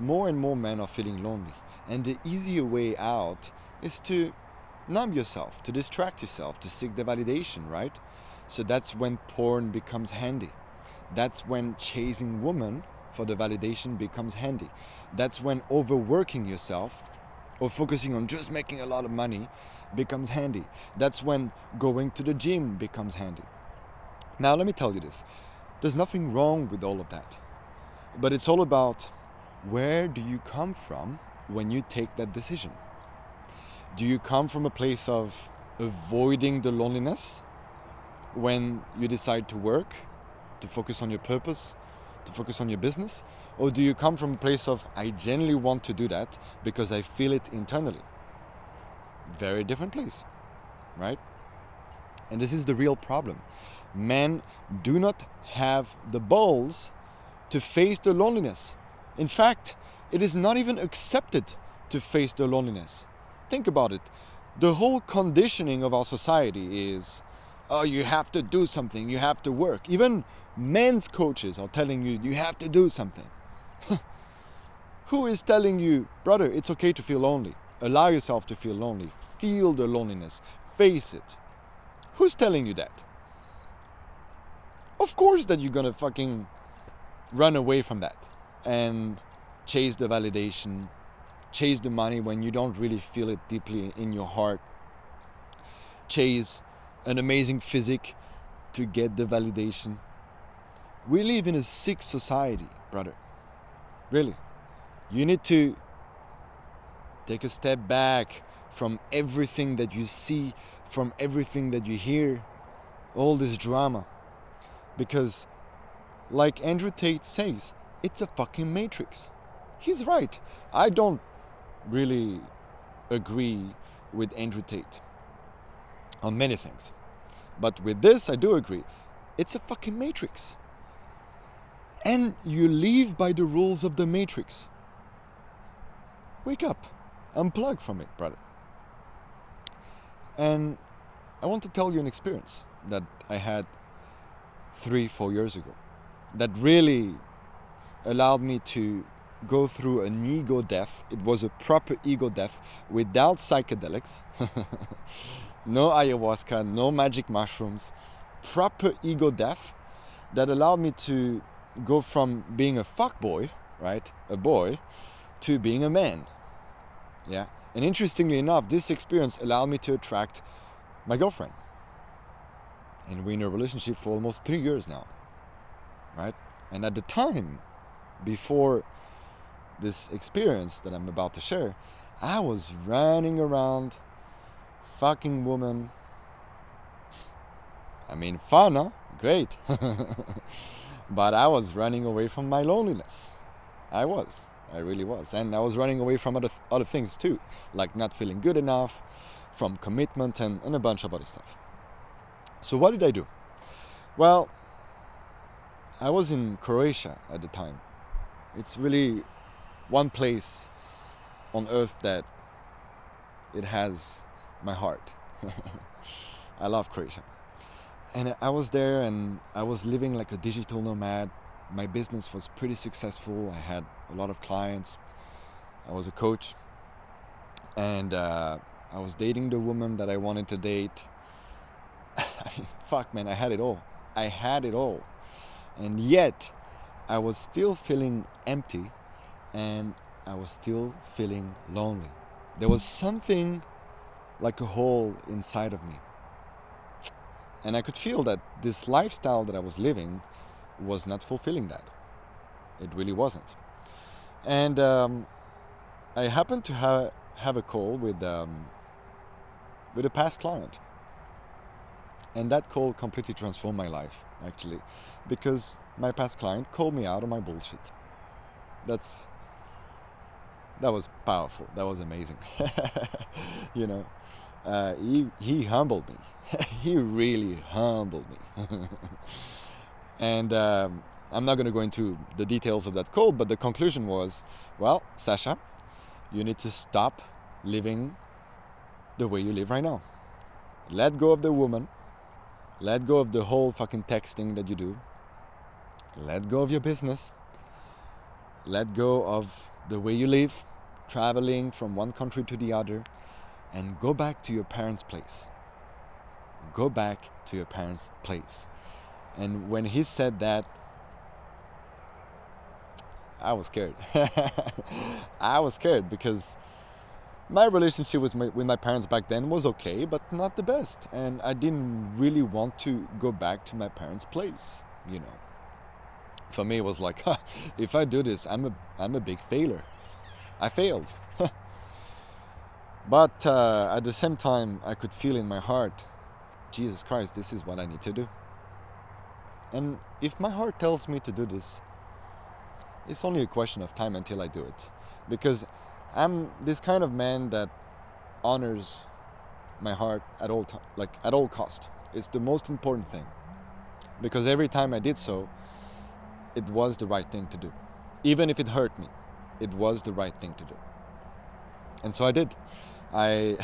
more and more men are feeling lonely. And the easier way out is to numb yourself, to distract yourself, to seek the validation, right? So that's when porn becomes handy. That's when chasing women for the validation becomes handy. That's when overworking yourself or focusing on just making a lot of money becomes handy. That's when going to the gym becomes handy. Now, let me tell you this. There's nothing wrong with all of that. But it's all about, where do you come from when you take that decision? Do you come from a place of avoiding the loneliness when you decide to work, to focus on your purpose, to focus on your business? Or do you come from a place of, I genuinely want to do that because I feel it internally? Very different place, right? And this is the real problem. Men do not have the balls to face the loneliness. In fact, it is not even accepted to face the loneliness. Think about it. The whole conditioning of our society is, oh, you have to do something, you have to work. Even men's coaches are telling you, you have to do something. Who is telling you, brother, it's okay to feel lonely? Allow yourself to feel lonely. Feel the loneliness. Face it. Who's telling you that? Of course that you're gonna fucking run away from that and chase the validation, chase the money when you don't really feel it deeply in your heart, chase an amazing physique to get the validation. We live in a sick society, brother. Really. You need to take a step back from everything that you see, from everything that you hear, all this drama. Because, like Andrew Tate says, it's a fucking matrix. He's right. I don't really agree with Andrew Tate on many things. But with this, I do agree. It's a fucking matrix. And you live by the rules of the matrix. Wake up. Unplug from it, brother. And I want to tell you an experience that I had 3-4 years ago that really allowed me to go through an ego death. It was a proper ego death without psychedelics. No ayahuasca, no magic mushrooms. Proper ego death that allowed me to go from being a fuckboy, right, a boy, to being a man. Yeah. And interestingly enough, this experience allowed me to attract my girlfriend. And we're in a relationship for almost 3 years now, right? And at the time, before this experience that I'm about to share, I was running around, fucking woman. I mean, fun, huh? Great. But I was running away from my loneliness. I really was. And I was running away from other things too, like not feeling good enough, from commitment and a bunch of other stuff. So what did I do? Well, I was in Croatia at the time. It's really one place on earth that it has my heart. I love Croatia. And I was there and I was living like a digital nomad. My business was pretty successful. I had a lot of clients. I was a coach. And I was dating the woman that I wanted to date. I mean, fuck, man, I had it all. I had it all. And yet, I was still feeling empty and I was still feeling lonely. There was something like a hole inside of me. And I could feel that this lifestyle that I was living was not fulfilling that. It really wasn't. And I happened to have a call with a past client. And that call completely transformed my life, actually. Because my past client called me out on my bullshit. That was powerful. That was amazing. You know, he humbled me. He really humbled me. And I'm not going to go into the details of that call, but the conclusion was, well, Sasha, you need to stop living the way you live right now. Let go of the woman. Let go of the whole fucking texting that you do. Let go of your business. Let go of the way you live, traveling from one country to the other, and go back to your parents' place. Go back to your parents' place. And when he said that, I was scared. I was scared because my relationship with my parents back then was okay, but not the best. And I didn't really want to go back to my parents' place, you know. For me, it was like, if I do this, I'm a big failure. I failed. But at the same time, I could feel in my heart, Jesus Christ, this is what I need to do. And if my heart tells me to do this, it's only a question of time until I do it. Because I'm this kind of man that honors my heart at all time, like at all cost. It's the most important thing. Because every time I did so, it was the right thing to do. Even if it hurt me, it was the right thing to do. And so I did. I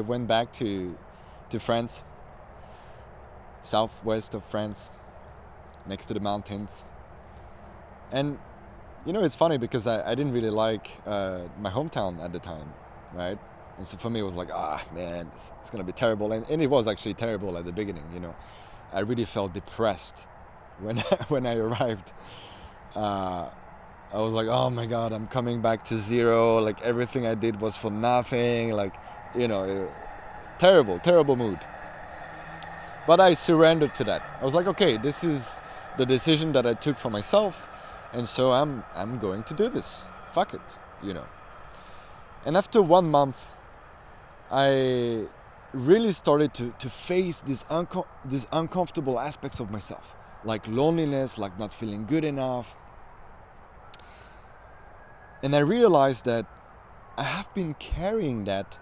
went back to France, southwest of France, next to the mountains. And you know, it's funny because I didn't really like my hometown at the time, right? And so for me it was like, man, it's gonna be terrible. And it was actually terrible at the beginning, you know. I really felt depressed when I arrived. I was like, oh my God, I'm coming back to zero. Like everything I did was for nothing. Like, you know, terrible mood. But I surrendered to that. I was like, okay, this is the decision that I took for myself. And so I'm going to do this. Fuck it, you know. And after 1 month, I really started to face these uncomfortable aspects of myself. Like loneliness, like not feeling good enough. And I realized that I have been carrying that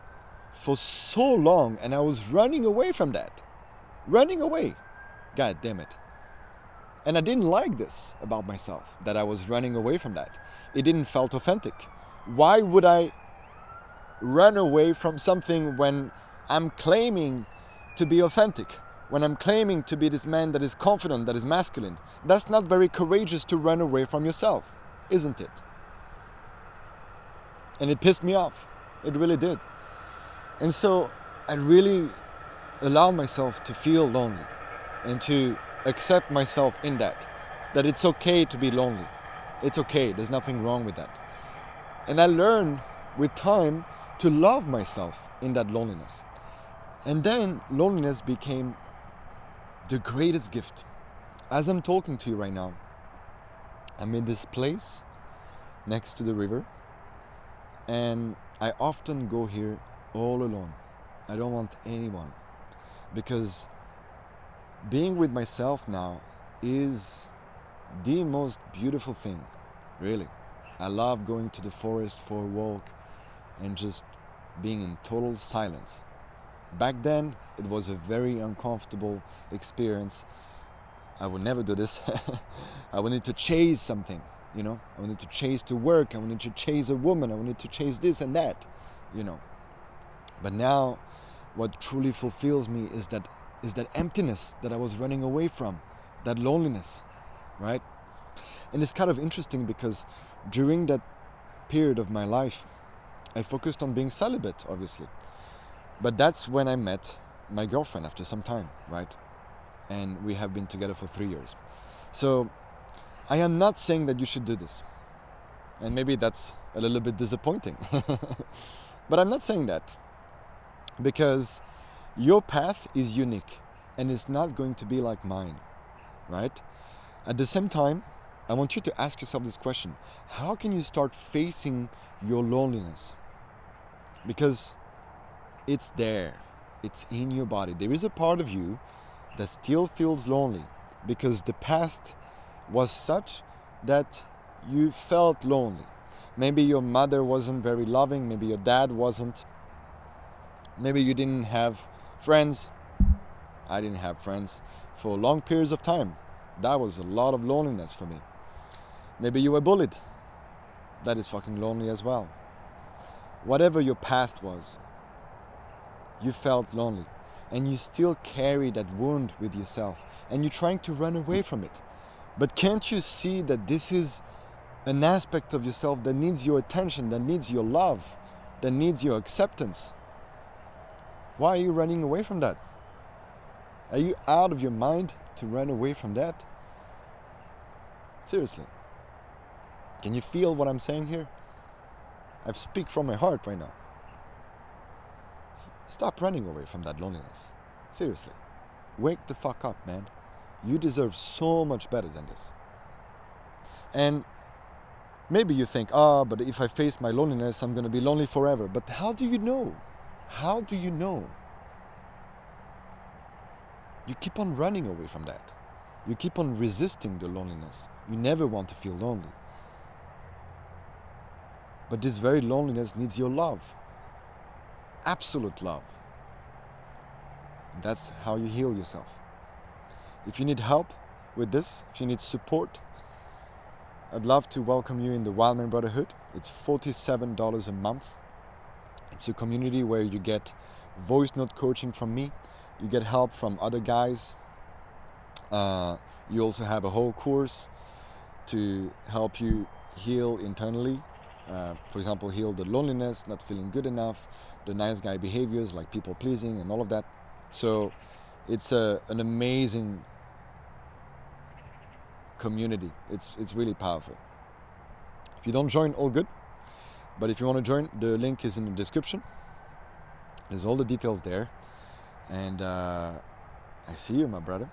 for so long, and I was running away from that. Running away. God damn it. And I didn't like this about myself, that I was running away from that. It didn't felt authentic. Why would I run away from something when I'm claiming to be authentic? When I'm claiming to be this man that is confident, that is masculine? That's not very courageous to run away from yourself, isn't it? And it pissed me off. It really did. And so I really allowed myself to feel lonely and to accept myself in that it's okay to be lonely. It's okay. There's nothing wrong with that. And I learned with time to love myself in that loneliness. And then loneliness became the greatest gift. As I'm talking to you right now, I'm in this place next to the river. And I often go here all alone. I don't want anyone. Because being with myself now is the most beautiful thing, really. I love going to the forest for a walk and just being in total silence. Back then, it was a very uncomfortable experience. I would never do this. I would need to chase something. You know, I wanted to chase to work, I wanted to chase a woman, I wanted to chase this and that, you know. But now, what truly fulfills me is that emptiness that I was running away from, that loneliness, right? And it's kind of interesting because during that period of my life, I focused on being celibate, obviously. But that's when I met my girlfriend after some time, right? And we have been together for 3 years. So I am not saying that you should do this. And maybe that's a little bit disappointing. But I'm not saying that. Because your path is unique. And it's not going to be like mine. Right? At the same time, I want you to ask yourself this question. How can you start facing your loneliness? Because it's there. It's in your body. There is a part of you that still feels lonely. Because the past was such that you felt lonely. Maybe your mother wasn't very loving, maybe your dad wasn't. Maybe you didn't have friends. I didn't have friends for long periods of time. That was a lot of loneliness for me. Maybe you were bullied. That is fucking lonely as well. Whatever your past was, you felt lonely. And you still carry that wound with yourself. And you're trying to run away from it. But can't you see that this is an aspect of yourself that needs your attention, that needs your love, that needs your acceptance. Why are you running away from that? Are you out of your mind to run away from that? Seriously. Can you feel what I'm saying here? I speak from my heart right now. Stop running away from that loneliness. Seriously. Wake the fuck up, man. You deserve so much better than this. And maybe you think, but if I face my loneliness, I'm going to be lonely forever. But how do you know? How do you know? You keep on running away from that. You keep on resisting the loneliness. You never want to feel lonely. But this very loneliness needs your love. Absolute love. That's how you heal yourself. If you need help with this, if you need support, I'd love to welcome you in the Wildman Brotherhood. It's $47 a month. It's a community where you get voice note coaching from me. You get help from other guys. You also have a whole course to help you heal internally. For example, heal the loneliness, not feeling good enough, the nice guy behaviors like people pleasing and all of that. So it's an amazing community. It's really powerful. If you don't join, all good. But if you want to join, the link is in the description. There's all the details there. And I see you, my brother.